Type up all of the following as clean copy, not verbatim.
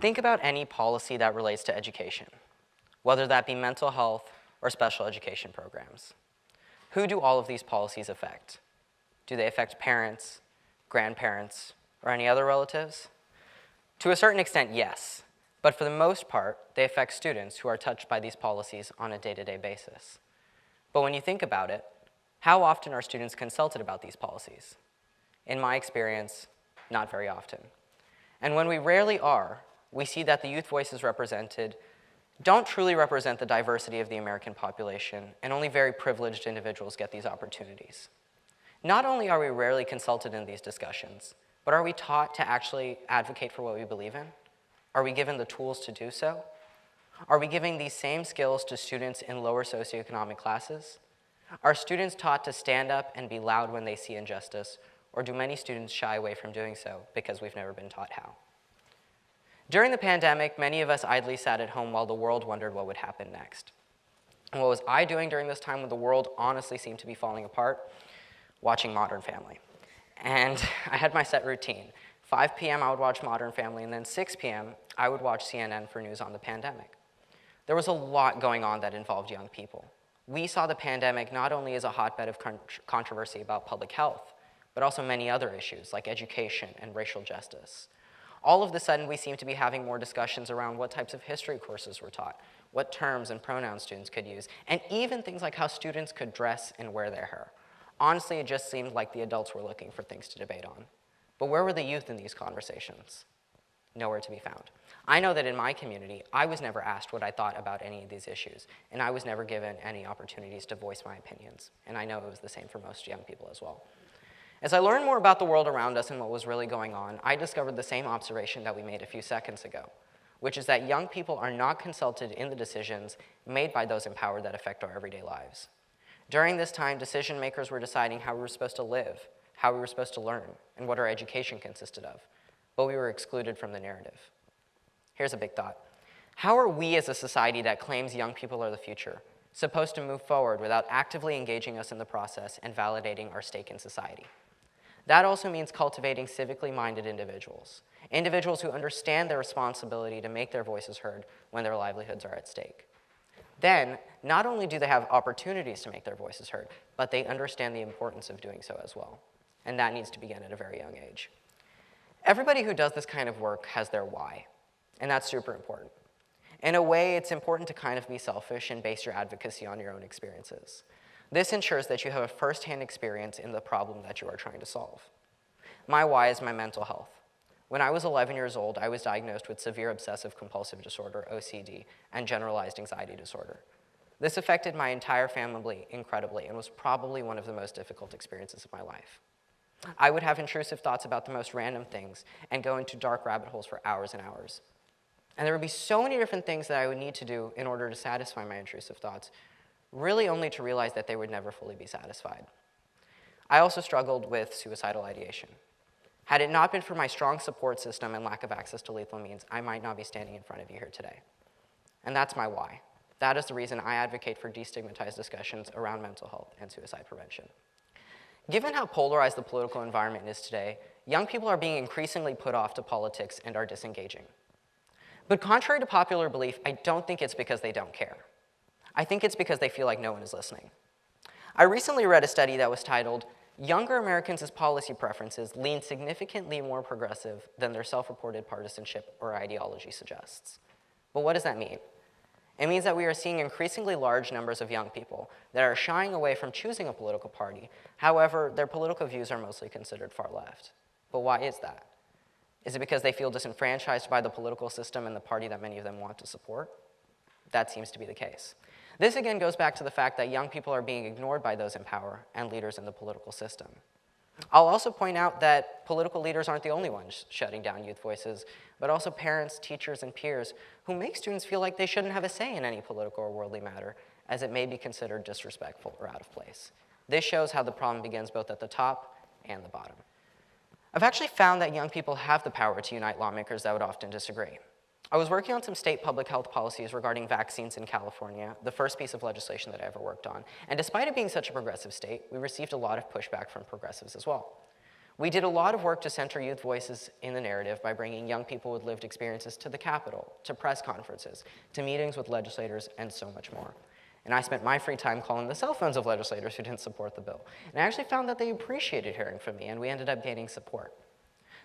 Think about any policy that relates to education, whether that be mental health or special education programs. Who do all of these policies affect? Do they affect parents, grandparents, or any other relatives? To a certain extent, yes, but for the most part, they affect students who are touched by these policies on a day-to-day basis. But when you think about it, how often are students consulted about these policies? In my experience, not very often. And when we rarely are, we see that the youth voices represented don't truly represent the diversity of the American population, and only very privileged individuals get these opportunities. Not only are we rarely consulted in these discussions, but are we taught to actually advocate for what we believe in? Are we given the tools to do so? Are we giving these same skills to students in lower socioeconomic classes? Are students taught to stand up and be loud when they see injustice, or do many students shy away from doing so because we've never been taught how? During the pandemic, many of us idly sat at home while the world wondered what would happen next. And what was I doing during this time when the world honestly seemed to be falling apart? Watching Modern Family. And I had my set routine. 5 p.m. I would watch Modern Family, and then 6 p.m. I would watch CNN for news on the pandemic. There was a lot going on that involved young people. We saw the pandemic not only as a hotbed of controversy about public health, but also many other issues like education and racial justice. All of a sudden, we seem to be having more discussions around what types of history courses were taught, what terms and pronouns students could use, and even things like how students could dress and wear their hair. Honestly, it just seemed like the adults were looking for things to debate on. But where were the youth in these conversations? Nowhere to be found. I know that in my community, I was never asked what I thought about any of these issues, and I was never given any opportunities to voice my opinions. And I know it was the same for most young people as well. As I learned more about the world around us and what was really going on, I discovered the same observation that we made a few seconds ago, which is that young people are not consulted in the decisions made by those in power that affect our everyday lives. During this time, decision makers were deciding how we were supposed to live, how we were supposed to learn, and what our education consisted of, but we were excluded from the narrative. Here's a big thought. How are we as a society that claims young people are the future supposed to move forward without actively engaging us in the process and validating our stake in society? That also means cultivating civically minded individuals, individuals who understand their responsibility to make their voices heard when their livelihoods are at stake. Then, not only do they have opportunities to make their voices heard, but they understand the importance of doing so as well. And that needs to begin at a very young age. Everybody who does this kind of work has their why, and that's super important. In a way, it's important to kind of be selfish and base your advocacy on your own experiences. This ensures that you have a firsthand experience in the problem that you are trying to solve. My why is my mental health. When I was 11 years old, I was diagnosed with severe obsessive compulsive disorder, OCD, and generalized anxiety disorder. This affected my entire family incredibly and was probably one of the most difficult experiences of my life. I would have intrusive thoughts about the most random things and go into dark rabbit holes for hours and hours. And there would be so many different things that I would need to do in order to satisfy my intrusive thoughts, really only to realize that they would never fully be satisfied. I also struggled with suicidal ideation. Had it not been for my strong support system and lack of access to lethal means, I might not be standing in front of you here today. And that's my why. That is the reason I advocate for destigmatized discussions around mental health and suicide prevention. Given how polarized the political environment is today, young people are being increasingly put off to politics and are disengaging. But contrary to popular belief, I don't think it's because they don't care. I think it's because they feel like no one is listening. I recently read a study that was titled, "Younger Americans' Policy Preferences Lean Significantly More Progressive Than Their Self-Reported Partisanship or Ideology Suggests." But what does that mean? It means that we are seeing increasingly large numbers of young people that are shying away from choosing a political party. However, their political views are mostly considered far left. But why is that? Is it because they feel disenfranchised by the political system and the party that many of them want to support? That seems to be the case. This again goes back to the fact that young people are being ignored by those in power and leaders in the political system. I'll also point out that political leaders aren't the only ones shutting down youth voices, but also parents, teachers, and peers who make students feel like they shouldn't have a say in any political or worldly matter, as it may be considered disrespectful or out of place. This shows how the problem begins both at the top and the bottom. I've actually found that young people have the power to unite lawmakers that would often disagree. I was working on some state public health policies regarding vaccines in California, the first piece of legislation that I ever worked on. And despite it being such a progressive state, we received a lot of pushback from progressives as well. We did a lot of work to center youth voices in the narrative by bringing young people with lived experiences to the Capitol, to press conferences, to meetings with legislators, and so much more. And I spent my free time calling the cell phones of legislators who didn't support the bill. And I actually found that they appreciated hearing from me, and we ended up gaining support.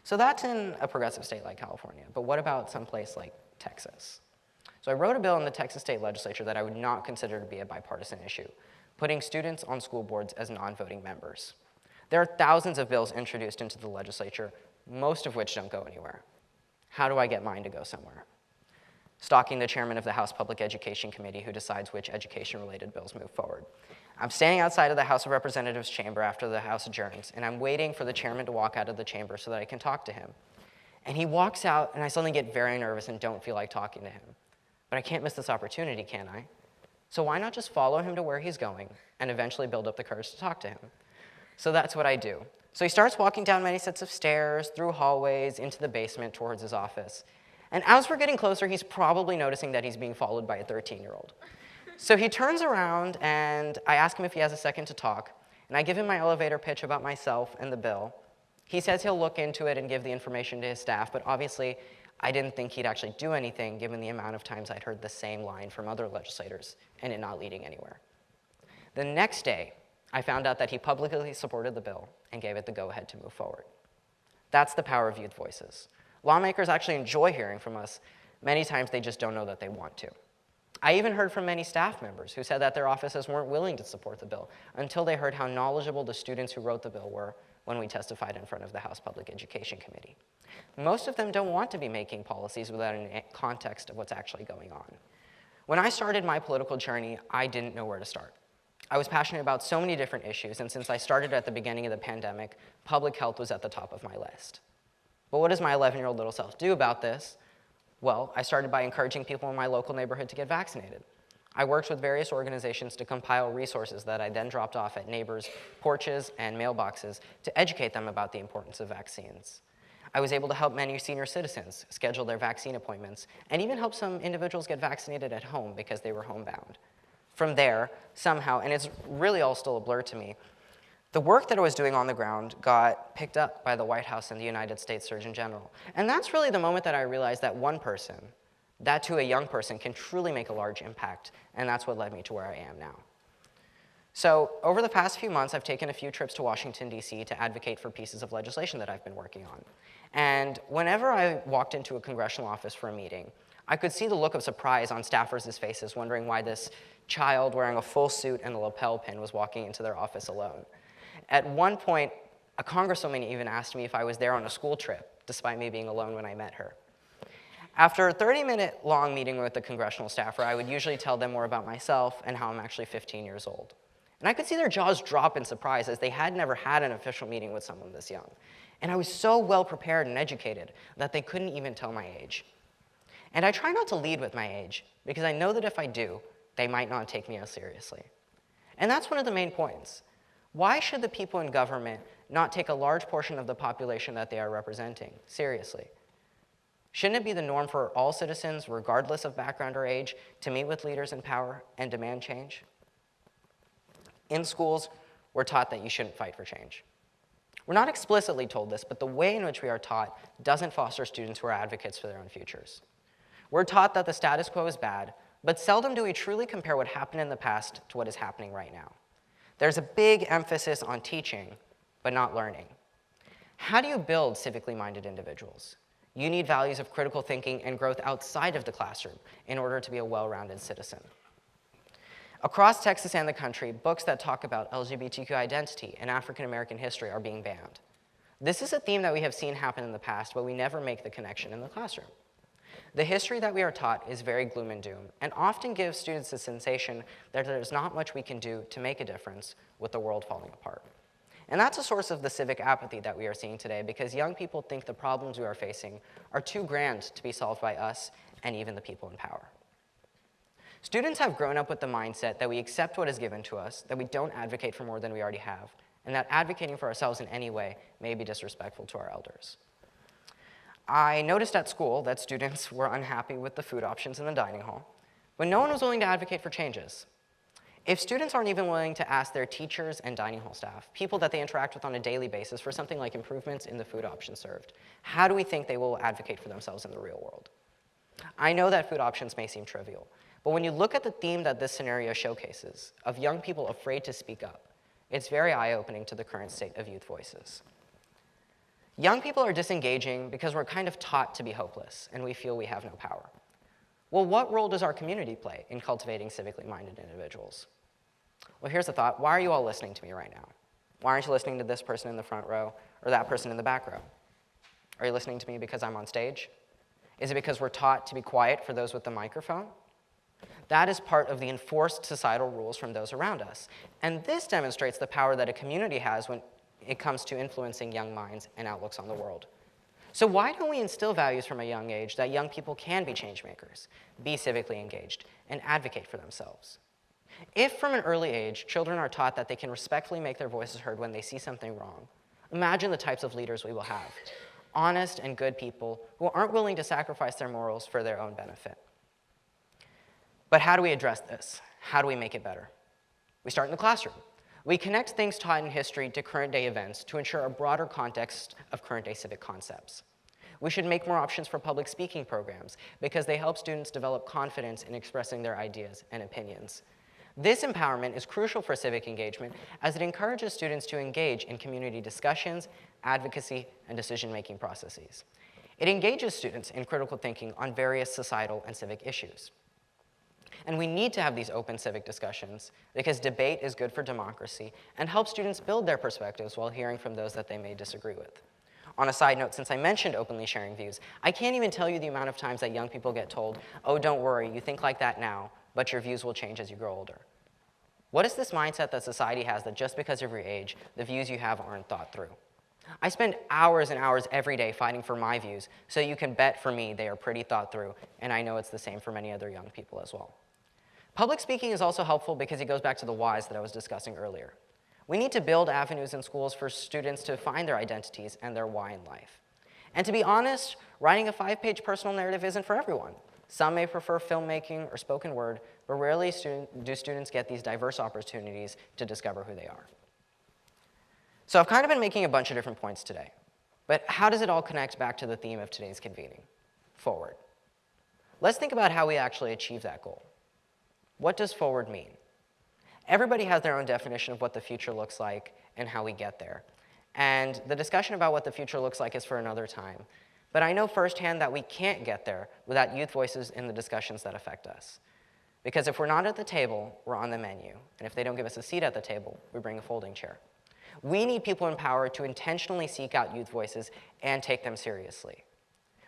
So that's in a progressive state like California, but what about someplace like Texas? So I wrote a bill in the Texas state legislature that I would not consider to be a bipartisan issue, putting students on school boards as non-voting members. There are thousands of bills introduced into the legislature, most of which don't go anywhere. How do I get mine to go somewhere? Stalking the chairman of the House Public Education Committee who decides which education-related bills move forward. I'm standing outside of the House of Representatives chamber after the House adjourns, and I'm waiting for the chairman to walk out of the chamber so that I can talk to him. And he walks out, and I suddenly get very nervous and don't feel like talking to him. But I can't miss this opportunity, can I? So why not just follow him to where he's going and eventually build up the courage to talk to him? So that's what I do. So he starts walking down many sets of stairs, through hallways, into the basement towards his office. And as we're getting closer, he's probably noticing that he's being followed by a 13-year-old. So he turns around, and I ask him if he has a second to talk, and I give him my elevator pitch about myself and the bill. He says he'll look into it and give the information to his staff, but obviously I didn't think he'd actually do anything given the amount of times I'd heard the same line from other legislators and it not leading anywhere. The next day, I found out that he publicly supported the bill and gave it the go-ahead to move forward. That's the power of youth voices. Lawmakers actually enjoy hearing from us. Many times they just don't know that they want to. I even heard from many staff members who said that their offices weren't willing to support the bill until they heard how knowledgeable the students who wrote the bill were when we testified in front of the House Public Education Committee. Most of them don't want to be making policies without a context of what's actually going on. When I started my political journey, I didn't know where to start. I was passionate about so many different issues, and since I started at the beginning of the pandemic, public health was at the top of my list. But what does my 11-year-old little self do about this? Well, I started by encouraging people in my local neighborhood to get vaccinated. I worked with various organizations to compile resources that I then dropped off at neighbors' porches and mailboxes to educate them about the importance of vaccines. I was able to help many senior citizens schedule their vaccine appointments and even help some individuals get vaccinated at home because they were homebound. From there, somehow, and it's really all still a blur to me, the work that I was doing on the ground got picked up by the White House and the United States Surgeon General. And that's really the moment that I realized that one person, that too a young person, can truly make a large impact, and that's what led me to where I am now. So over the past few months, I've taken a few trips to Washington, D.C. to advocate for pieces of legislation that I've been working on. And whenever I walked into a congressional office for a meeting, I could see the look of surprise on staffers' faces, wondering why this child wearing a full suit and a lapel pin was walking into their office alone. At one point, a congresswoman even asked me if I was there on a school trip, despite me being alone when I met her. After a 30-minute long meeting with the congressional staffer, I would usually tell them more about myself and how I'm actually 15 years old. And I could see their jaws drop in surprise as they had never had an official meeting with someone this young. And I was so well prepared and educated that they couldn't even tell my age. And I try not to lead with my age, because I know that if I do, they might not take me as seriously. And that's one of the main points. Why should the people in government not take a large portion of the population that they are representing seriously? Shouldn't it be the norm for all citizens, regardless of background or age, to meet with leaders in power and demand change? In schools, we're taught that you shouldn't fight for change. We're not explicitly told this, but the way in which we are taught doesn't foster students who are advocates for their own futures. We're taught that the status quo is bad, but seldom do we truly compare what happened in the past to what is happening right now. There's a big emphasis on teaching, but not learning. How do you build civically minded individuals? You need values of critical thinking and growth outside of the classroom in order to be a well-rounded citizen. Across Texas and the country, books that talk about LGBTQ identity and African American history are being banned. This is a theme that we have seen happen in the past, but we never make the connection in the classroom. The history that we are taught is very gloom and doom, and often gives students the sensation that there's not much we can do to make a difference with the world falling apart. And that's a source of the civic apathy that we are seeing today, because young people think the problems we are facing are too grand to be solved by us and even the people in power. Students have grown up with the mindset that we accept what is given to us, that we don't advocate for more than we already have, and that advocating for ourselves in any way may be disrespectful to our elders. I noticed at school that students were unhappy with the food options in the dining hall, but no one was willing to advocate for changes. If students aren't even willing to ask their teachers and dining hall staff, people that they interact with on a daily basis, for something like improvements in the food options served, how do we think they will advocate for themselves in the real world? I know that food options may seem trivial, but when you look at the theme that this scenario showcases, of young people afraid to speak up, it's very eye-opening to the current state of youth voices. Young people are disengaging because we're kind of taught to be hopeless, and we feel we have no power. Well, what role does our community play in cultivating civically minded individuals? Well, here's the thought. Why are you all listening to me right now? Why aren't you listening to this person in the front row or that person in the back row? Are you listening to me because I'm on stage? Is it because we're taught to be quiet for those with the microphone? That is part of the enforced societal rules from those around us. And this demonstrates the power that a community has when it comes to influencing young minds and outlooks on the world. So why don't we instill values from a young age that young people can be change makers, be civically engaged, and advocate for themselves? If from an early age, children are taught that they can respectfully make their voices heard when they see something wrong, imagine the types of leaders we will have. Honest and good people who aren't willing to sacrifice their morals for their own benefit. But how do we address this? How do we make it better? We start in the classroom. We connect things taught in history to current day events to ensure a broader context of current day civic concepts. We should make more options for public speaking programs because they help students develop confidence in expressing their ideas and opinions. This empowerment is crucial for civic engagement as it encourages students to engage in community discussions, advocacy, and decision-making processes. It engages students in critical thinking on various societal and civic issues. And we need to have these open civic discussions because debate is good for democracy and helps students build their perspectives while hearing from those that they may disagree with. On a side note, since I mentioned openly sharing views, I can't even tell you the amount of times that young people get told, oh, don't worry, you think like that now, but your views will change as you grow older. What is this mindset that society has that just because of your age, the views you have aren't thought through? I spend hours and hours every day fighting for my views, so you can bet for me they are pretty thought through, and I know it's the same for many other young people as well. Public speaking is also helpful because it goes back to the whys that I was discussing earlier. We need to build avenues in schools for students to find their identities and their why in life. And to be honest, writing a 5-page personal narrative isn't for everyone. Some may prefer filmmaking or spoken word, but rarely do students get these diverse opportunities to discover who they are. So I've kind of been making a bunch of different points today, but how does it all connect back to the theme of today's convening? Forward. Let's think about how we actually achieve that goal. What does forward mean? Everybody has their own definition of what the future looks like and how we get there. And the discussion about what the future looks like is for another time. But I know firsthand that we can't get there without youth voices in the discussions that affect us. Because if we're not at the table, we're on the menu. And if they don't give us a seat at the table, we bring a folding chair. We need people in power to intentionally seek out youth voices and take them seriously.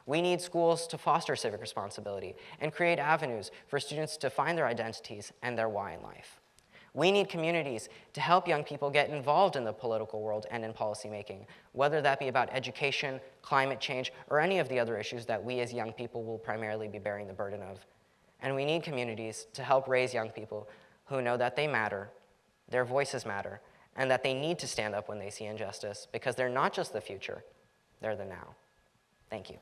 We need schools to foster civic responsibility and create avenues for students to find their identities and their why in life. We need communities to help young people get involved in the political world and in policymaking, whether that be about education, climate change, or any of the other issues that we as young people will primarily be bearing the burden of. And we need communities to help raise young people who know that they matter, their voices matter, and that they need to stand up when they see injustice because they're not just the future, they're the now. Thank you.